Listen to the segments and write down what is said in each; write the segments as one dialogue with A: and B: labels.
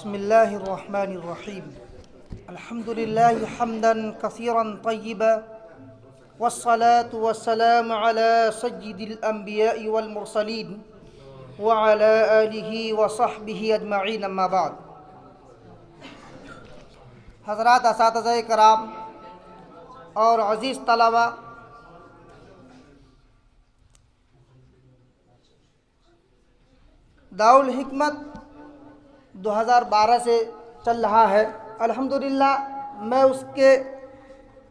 A: بسم الله الرحمن الرحيم. الحمد لله حمدا كثيرا طيبا، والصلاة والسلام على سيد الأنبياء والمرسلين وعلى آله وصحبه أجمعين، أما بعد. حضرات اساتذہ کرام اور عزیز طلبہ، دارالحکمت 2012 سے چل رہا ہے. الحمدللہ میں اس کے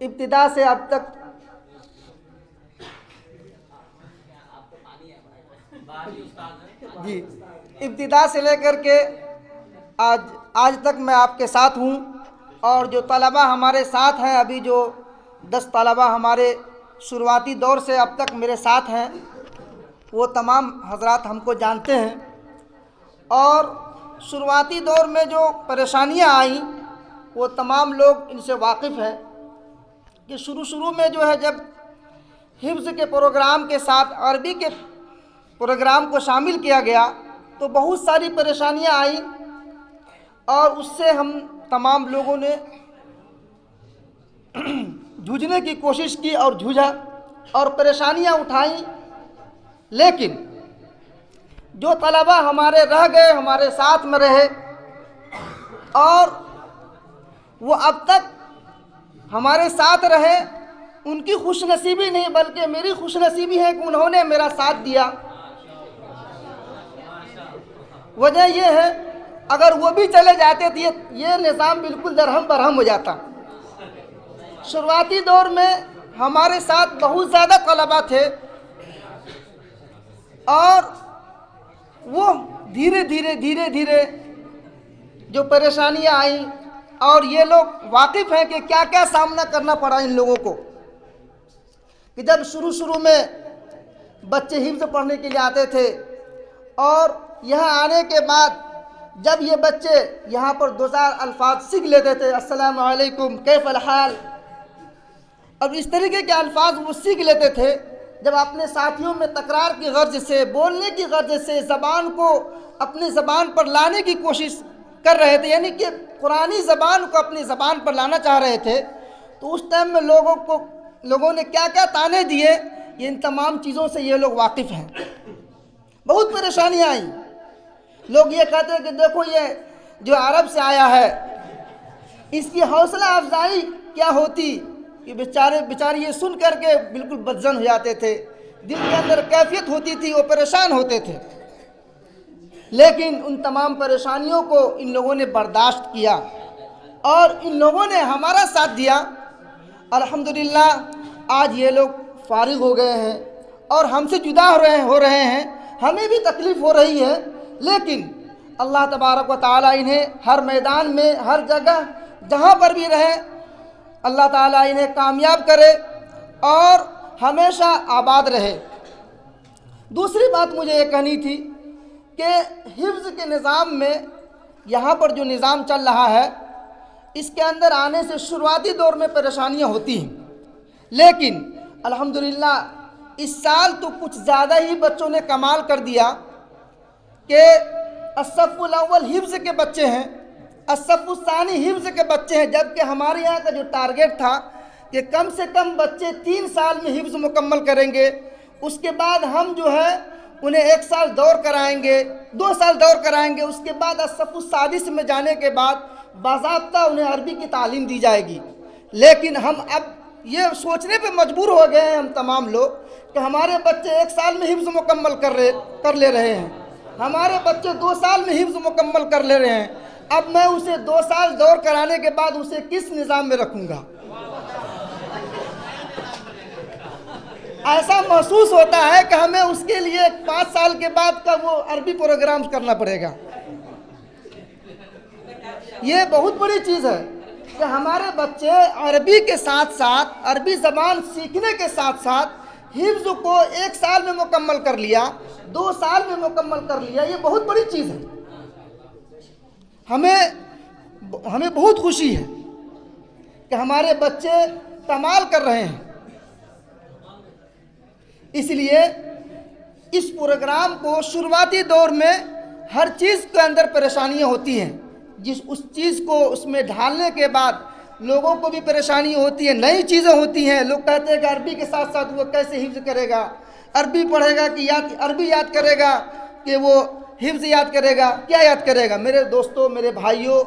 A: ابتدا سے اب تک ابتدا سے لے کر کے آج تک میں آپ کے ساتھ ہوں. اور جو طلبہ ہمارے ساتھ ہیں، ابھی جو 10 طلبہ ہمارے شروعاتی دور سے اب تک میرے ساتھ ہیں، وہ تمام حضرات ہم کو جانتے ہیں. اور شروعاتی دور میں جو پریشانیاں آئیں وہ تمام لوگ ان سے واقف ہیں کہ شروع میں جو ہے جب حفظ کے پروگرام کے ساتھ عربی کے پروگرام کو شامل کیا گیا تو بہت ساری پریشانیاں آئیں، اور اس سے ہم تمام لوگوں نے جوجھنے کی کوشش کی اور جھوجا اور پریشانیاں اٹھائیں. لیکن جو طلبہ ہمارے رہ گئے، ہمارے ساتھ میں رہے، اور وہ اب تک ہمارے ساتھ رہے، ان کی خوش نصیبی نہیں بلکہ میری خوش نصیبی ہے کہ انہوں نے میرا ساتھ دیا. وجہ یہ ہے اگر وہ بھی چلے جاتے تھے یہ نظام بالکل درہم برہم ہو جاتا. شروعاتی دور میں ہمارے ساتھ بہت زیادہ طلبہ تھے، اور وہ دھیرے دھیرے جو پریشانیاں آئیں، اور یہ لوگ واقف ہیں کہ کیا کیا سامنا کرنا پڑا ان لوگوں کو. کہ جب شروع میں بچے حفظ پڑھنے کے لیے آتے تھے، اور یہاں آنے کے بعد جب یہ بچے یہاں پر 2000 الفاظ سیکھ لیتے تھے، السلام علیکم کیف الحال، اب اس طریقے کے الفاظ وہ سیکھ لیتے تھے. جب اپنے ساتھیوں میں تکرار کی غرض سے، بولنے کی غرض سے زبان کو اپنی زبان پر لانے کی کوشش کر رہے تھے، یعنی کہ قرآنی زبان کو اپنی زبان پر لانا چاہ رہے تھے، تو اس ٹائم میں لوگوں نے کیا کیا طعنے دیے، ان تمام چیزوں سے یہ لوگ واقف ہیں. بہت پریشانیاں آئیں. لوگ یہ کہتے ہیں کہ دیکھو یہ جو عرب سے آیا ہے اس کی حوصلہ افزائی کیا ہوتی، کہ بیچارے یہ سن کر کے بالکل بدظن ہو جاتے تھے، دل کے اندر کیفیت ہوتی تھی، وہ پریشان ہوتے تھے. لیکن ان تمام پریشانیوں کو ان لوگوں نے برداشت کیا اور ان لوگوں نے ہمارا ساتھ دیا. الحمدللہ آج یہ لوگ فارغ ہو گئے ہیں اور ہم سے جدا ہو رہے ہیں. ہمیں بھی تکلیف ہو رہی ہے، لیکن اللہ تبارک و تعالیٰ انہیں ہر میدان میں، ہر جگہ جہاں پر بھی رہے، اللہ تعالیٰ انہیں کامیاب کرے اور ہمیشہ آباد رہے. دوسری بات مجھے یہ کہنی تھی کہ حفظ کے نظام میں یہاں پر جو نظام چل رہا ہے اس کے اندر آنے سے شروعاتی دور میں پریشانیاں ہوتی ہیں، لیکن الحمدللہ اس سال تو کچھ زیادہ ہی بچوں نے کمال کر دیا کہ الصف الاول حفظ کے بچے ہیں، الصف الثانی حفظ کے بچے ہیں، جبکہ ہمارے یہاں کا جو ٹارگیٹ تھا کہ کم سے کم بچے 3 سال میں حفظ مکمل کریں گے، اس کے بعد ہم جو ہے انہیں 1 سال دور کرائیں گے، 2 سال دور کرائیں گے، اس کے بعد الصف السادس میں جانے کے بعد باضابطہ انہیں عربی کی تعلیم دی جائے گی. لیکن ہم اب یہ سوچنے پہ مجبور ہو گئے ہیں ہم تمام لوگ کہ ہمارے بچے 1 سال میں حفظ مکمل کر لے رہے ہیں، ہمارے بچے 2 سال میں حفظ مکمل کر لے رہے ہیں. اب میں اسے 2 سال دور کرانے کے بعد اسے کس نظام میں رکھوں گا؟ ایسا محسوس ہوتا ہے کہ ہمیں اس کے لیے 5 سال کے بعد کا وہ عربی پروگرام کرنا پڑے گا. یہ بہت بڑی چیز ہے کہ ہمارے بچے عربی کے ساتھ ساتھ، عربی زبان سیکھنے کے ساتھ ساتھ حفظ کو 1 سال میں مکمل کر لیا، 2 سال میں مکمل کر لیا. یہ بہت بڑی چیز ہے. ہمیں بہت خوشی ہے کہ ہمارے بچے کمال کر رہے ہیں. اس لیے اس پروگرام کو شروعاتی دور میں ہر چیز کے اندر پریشانیاں ہوتی ہیں. उस चीज़ को उसमें ढालने के बाद लोगों को भी परेशानी होती है, नई चीज़ें होती हैं। लोग कहते हैं कि अरबी के साथ साथ वो कैसे हिफ्ज़ करेगा, अरबी पढ़ेगा कि अरबी याद करेगा कि वो हिफ्ज़ याद करेगा, क्या याद करेगा। मेरे दोस्तों, मेरे भाइयों,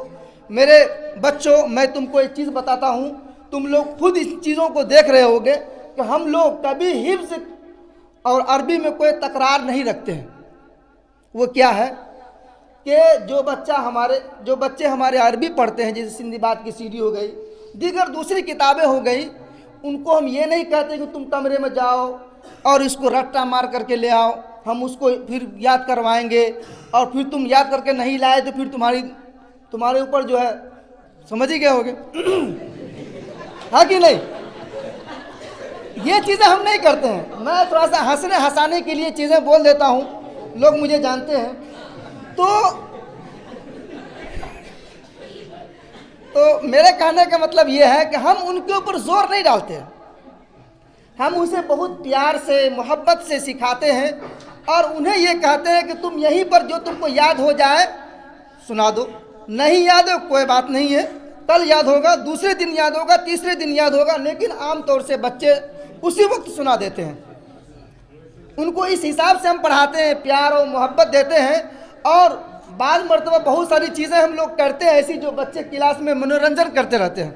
A: मेरे बच्चों, मैं तुमको एक चीज़ बताता हूँ, तुम लोग खुद इस चीज़ों को देख रहे होगे कि हम लोग कभी हिफ्ज़ और अरबी में कोई तकरार नहीं रखते हैं। वो क्या है कि जो बच्चे हमारे अरबी पढ़ते हैं, जैसे सिंधी बात की सीडी हो गई, दीगर दूसरी किताबें हो गई, उनको हम ये नहीं कहते कि तुम कमरे में जाओ और इसको रट्टा मार करके ले आओ, हम उसको फिर याद करवाएंगे, और फिर तुम याद करके नहीं लाए तो फिर तुम्हारे ऊपर जो है, समझ ही गए होगे हाँ कि नहीं। ये चीज़ें हम नहीं करते हैं। मैं थोड़ा सा हंसाने के लिए चीज़ें बोल देता हूँ, लोग मुझे जानते हैं। तो मेरे कहने का मतलब ये है कि हम उनके ऊपर जोर नहीं डालते हैं, हम उसे बहुत प्यार से, मोहब्बत से सिखाते हैं और उन्हें ये कहते हैं कि तुम यहीं पर जो तुमको याद हो जाए सुना दो, नहीं याद हो कोई बात नहीं है, कल याद होगा, दूसरे दिन याद होगा, तीसरे दिन याद होगा, लेकिन आम तौर से बच्चे उसी वक्त सुना देते हैं। उनको इस हिसाब से हम पढ़ाते हैं, प्यार और मोहब्बत देते हैं। और बाद मर्तबा बहुत सारी चीज़ें हम लोग करते हैं ऐसी जो बच्चे क्लास में मनोरंजन करते रहते हैं,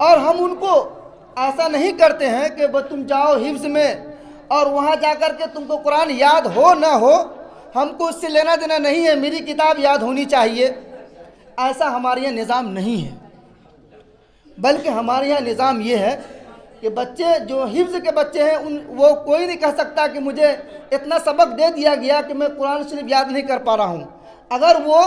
A: और हम उनको ऐसा नहीं करते हैं कि बस तुम जाओ हिफ्ज़ में और वहाँ जा कर के तुमको कुरान याद हो ना हो, हमको उससे लेना देना नहीं है, मेरी किताब याद होनी चाहिए। ऐसा हमारे यहाँ निज़ाम नहीं है, बल्कि हमारे यहाँ निज़ाम ये है कि बच्चे जो हिफ्ज़ के बच्चे हैं वो कोई नहीं कह सकता कि मुझे इतना सबक दे दिया गया कि मैं कुरान शरीफ याद नहीं कर पा रहा हूँ। अगर वो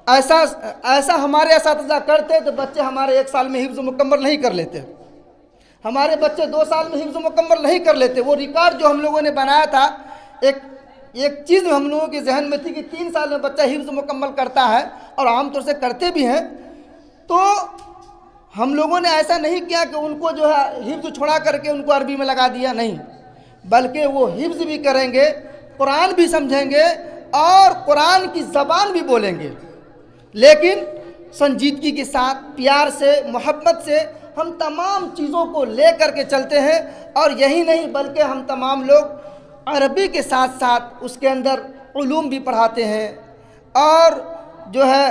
A: ऐसा हमारे असातिज़ा करते तो बच्चे हमारे 1 साल में हिफ्ज़ मुकम्मल नहीं कर लेते, हमारे बच्चे 2 साल में हिफ्ज़ मुकम्मल नहीं कर लेते। वो रिकॉर्ड जो हम लोगों ने बनाया था, एक चीज़ हम लोगों के जहन में थी कि 3 साल में बच्चा हिफ्ज़ मुकम्मल करता है, और आमतौर से करते भी हैं। तो हम लोगों ने ऐसा नहीं किया कि उनको जो है हिफ्ज़ छोड़ा करके उनको अरबी में लगा दिया, नहीं, बल्कि वो हिफ्ज़ भी करेंगे, कुरान भी समझेंगे और कुरान की ज़बान भी बोलेंगे, लेकिन संजीदगी के साथ, प्यार से, मोहब्बत से हम तमाम चीज़ों को ले करके चलते हैं। और यही नहीं बल्कि हम तमाम लोग अरबी के साथ साथ उसके अंदर उलूम भी पढ़ाते हैं, और जो है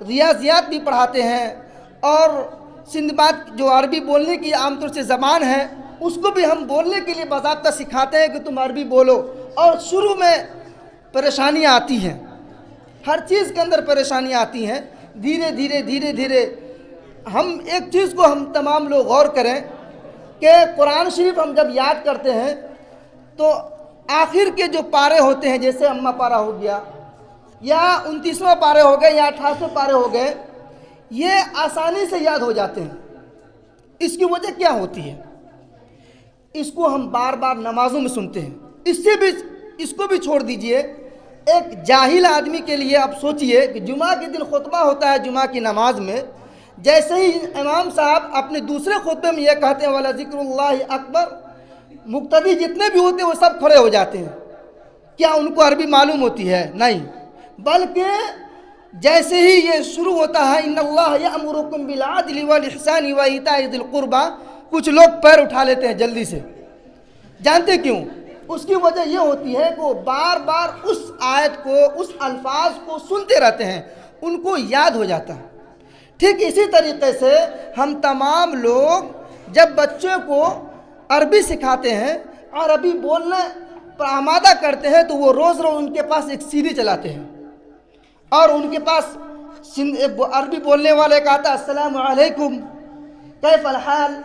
A: रियाज़ियात भी पढ़ाते हैं, और सिंध बात जो अरबी बोलने की आमतौर से ज़बान है उसको भी हम बोलने के लिए बाज़ाब्ता सिखाते हैं कि तुम अरबी बोलो। और शुरू में परेशानियाँ आती हैं, हर चीज़ के अंदर परेशानियाँ आती हैं, धीरे धीरे हम एक चीज़ को हम तमाम लोग गौर करें कि कुरान शरीफ हम जब याद करते हैं तो आखिर के जो पारे होते हैं, जैसे अम्मा पारा हो गया या 29वां पारे हो गए या 28वें पारे हो गए, ये आसानी से याद हो जाते हैं। इसकी वजह क्या होती है? इसको हम बार बार नमाज़ों में सुनते हैं। इसको भी छोड़ दीजिए, एक जाहिल आदमी के लिए आप सोचिए कि जुमा के दिन खुतबा होता है, जुमा की नमाज में जैसे ही इमाम साहब अपने दूसरे खुतबे में ये कहते हैं वाला ज़िक्रुल्लाह अकबर, मुक्तदी जितने भी होते हैं वो सब खड़े हो जाते हैं। क्या उनको अरबी मालूम होती है? नहीं, बल्कि जैसे ही ये शुरू होता है इन्नल्लाह यअमुरुकुम बिल अदलि वल इहसानि व इताइ ज़िल कुर्बा, कुछ लोग पैर उठा लेते हैं जल्दी से। जानते क्यों? उसकी वजह ये होती है कि वो बार बार उस आयत को, उस अल्फाज को सुनते रहते हैं, उनको याद हो जाता है। ठीक इसी तरीके से हम तमाम लोग जब बच्चों को अरबी सिखाते हैं, अरबी बोलने पर आमादा करते हैं, तो वो रोज़ उनके पास एक सीडी चलाते हैं और उनके पास अरबी बोलने वाले का आता अस्सलामु अलैकुम कैफ़ल हाल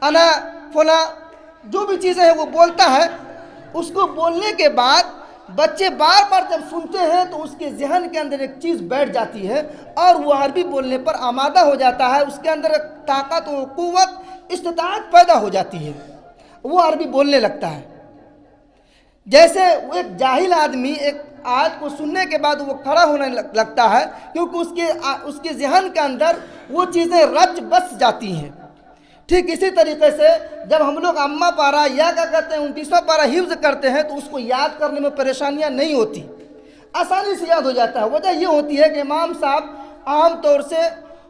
A: अना फला, जो भी चीज़ें हैं वो बोलता है। उसको बोलने के बाद बच्चे बार बार जब सुनते हैं तो उसके जहन के अंदर एक चीज़ बैठ जाती है और वो अरबी बोलने पर आमादा हो जाता है। उसके अंदर एक ताकत व कुव्वत, इस्तिताअत पैदा हो जाती है, वो अरबी बोलने लगता है। जैसे वो एक जाहिल आदमी एक आयत को सुनने के बाद वो खड़ा होने लगता है, क्योंकि उसके जहन के अंदर वो चीज़ें रच बस जाती हैं। ठीक इसी तरीके से जब हम लोग अम्मा पारा या क्या कहते हैं 29वां पारा हिफ्ज़ करते हैं तो उसको याद करने में परेशानियां नहीं होती। آسانی سے یاد ہو جاتا ہے۔ وجہ یہ ہوتی ہے کہ امام صاحب عام طور سے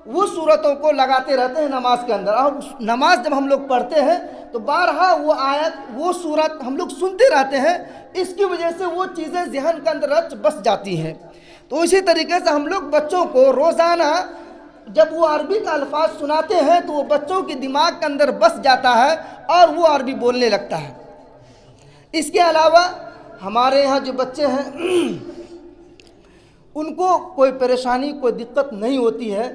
A: وہ صورتوں کو لگاتے رہتے ہیں نماز کے اندر، اور نماز جب ہم لوگ پڑھتے ہیں تو بارہا وہ آیت وہ صورت ہم لوگ سنتے رہتے ہیں، اس کی وجہ سے وہ چیزیں ذہن کے اندر رچ بس جاتی ہیں۔ تو اسی طریقے سے ہم لوگ بچوں کو روزانہ جب وہ عربی کا الفاظ سناتے ہیں تو وہ بچوں کے دماغ کے اندر بس جاتا ہے اور وہ عربی بولنے لگتا ہے۔ اس کے علاوہ ہمارے یہاں جو بچے ہیں ان کو کوئی پریشانی کوئی دقت نہیں ہوتی ہے،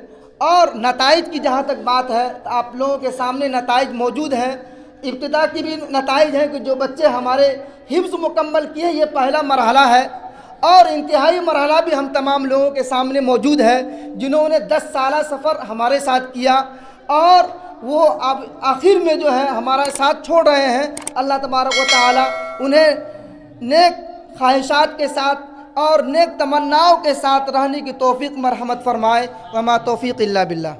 A: اور نتائج کی جہاں تک بات ہے تو آپ لوگوں کے سامنے نتائج موجود ہیں۔ ابتدا کی بھی نتائج ہیں کہ جو بچے ہمارے حفظ مکمل کیے یہ پہلا مرحلہ ہے، اور انتہائی مرحلہ بھی ہم تمام لوگوں کے سامنے موجود ہے جنہوں نے 10 سالہ سفر ہمارے ساتھ کیا، اور وہ اب آخر میں جو ہے ہمارا ساتھ چھوڑ رہے ہیں۔ اللہ تبارک و تعالی انہیں نیک خواہشات کے ساتھ اور نیک تمناؤں کے ساتھ رہنے کی توفیق مرحمت فرمائے۔ وما توفیق الا باللہ۔